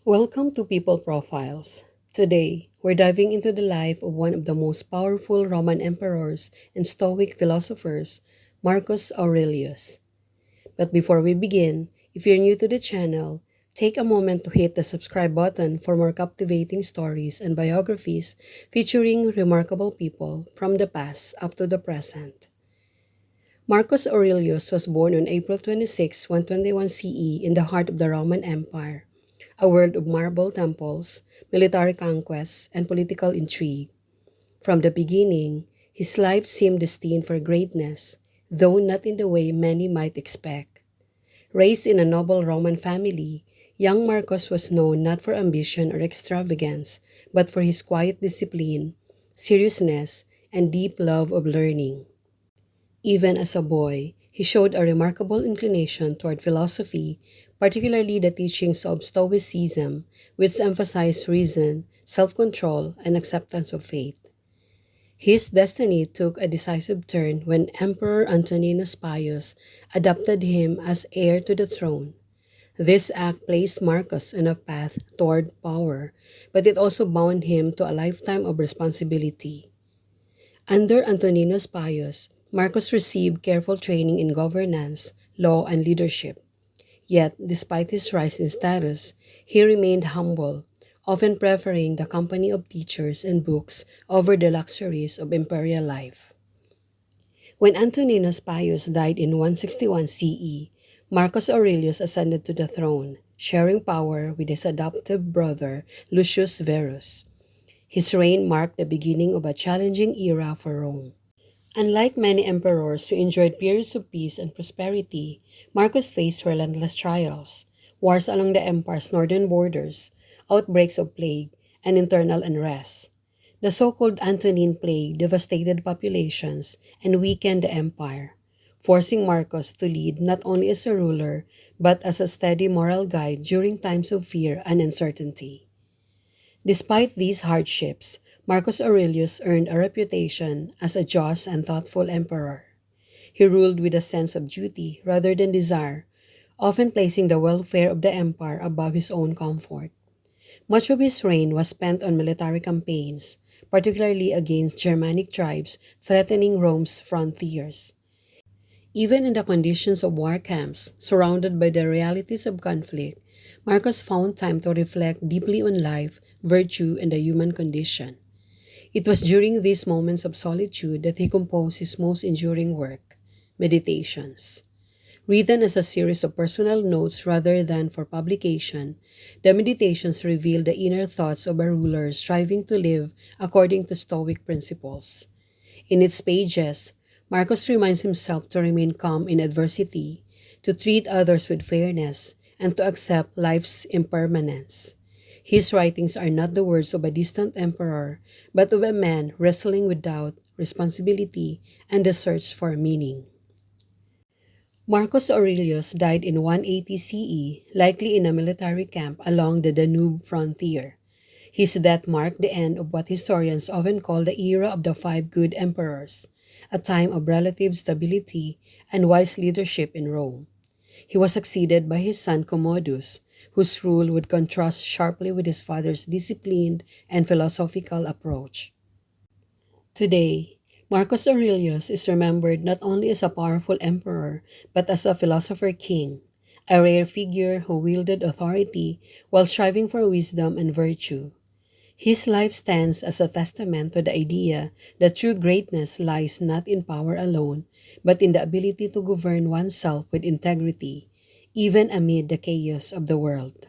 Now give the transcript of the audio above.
Welcome to People Profiles. Today, we're diving into the life of one of the most powerful Roman emperors and Stoic philosophers, Marcus Aurelius. But before we begin, if you're new to the channel, take a moment to hit the subscribe button for more captivating stories and biographies featuring remarkable people from the past up to the present. Marcus Aurelius was born on April 26, 121 CE in the heart of the Roman Empire, a world of marble temples, military conquests, and political intrigue. From the beginning, his life seemed destined for greatness, though not in the way many might expect. Raised in a noble Roman family, young Marcus was known not for ambition or extravagance, but for his quiet discipline, seriousness, and deep love of learning. Even as a boy, he showed a remarkable inclination toward philosophy, particularly the teachings of Stoicism, which emphasized reason, self-control, and acceptance of fate. His destiny took a decisive turn when Emperor Antoninus Pius adopted him as heir to the throne. This act placed Marcus on a path toward power, but it also bound him to a lifetime of responsibility. Under Antoninus Pius, Marcus received careful training in governance, law, and leadership. Yet, despite his rise in status, he remained humble, often preferring the company of teachers and books over the luxuries of imperial life. When Antoninus Pius died in 161 CE, Marcus Aurelius ascended to the throne, sharing power with his adoptive brother Lucius Verus. His reign marked the beginning of a challenging era for Rome. Unlike many emperors who enjoyed periods of peace and prosperity, Marcus faced relentless trials, wars along the empire's northern borders, outbreaks of plague, and internal unrest. The so-called Antonine plague devastated populations and weakened the empire, forcing Marcus to lead not only as a ruler but as a steady moral guide during times of fear and uncertainty. Despite these hardships, Marcus Aurelius earned a reputation as a just and thoughtful emperor. He ruled with a sense of duty rather than desire, often placing the welfare of the empire above his own comfort. Much of his reign was spent on military campaigns, particularly against Germanic tribes threatening Rome's frontiers. Even in the conditions of war camps, surrounded by the realities of conflict, Marcus found time to reflect deeply on life, virtue, and the human condition. It was during these moments of solitude that he composed his most enduring work, Meditations. Written as a series of personal notes rather than for publication, the Meditations reveal the inner thoughts of a ruler striving to live according to Stoic principles. In its pages, Marcus reminds himself to remain calm in adversity, to treat others with fairness, and to accept life's impermanence. His writings are not the words of a distant emperor, but of a man wrestling with doubt, responsibility, and the search for meaning. Marcus Aurelius died in 180 CE, likely in a military camp along the Danube frontier. His death marked the end of what historians often call the era of the five good emperors, a time of relative stability and wise leadership in Rome. He was succeeded by his son Commodus, whose rule would contrast sharply with his father's disciplined and philosophical approach. Today, Marcus Aurelius is remembered not only as a powerful emperor, but as a philosopher king, a rare figure who wielded authority while striving for wisdom and virtue. His life stands as a testament to the idea that true greatness lies not in power alone, but in the ability to govern oneself with integrity, even amid the chaos of the world.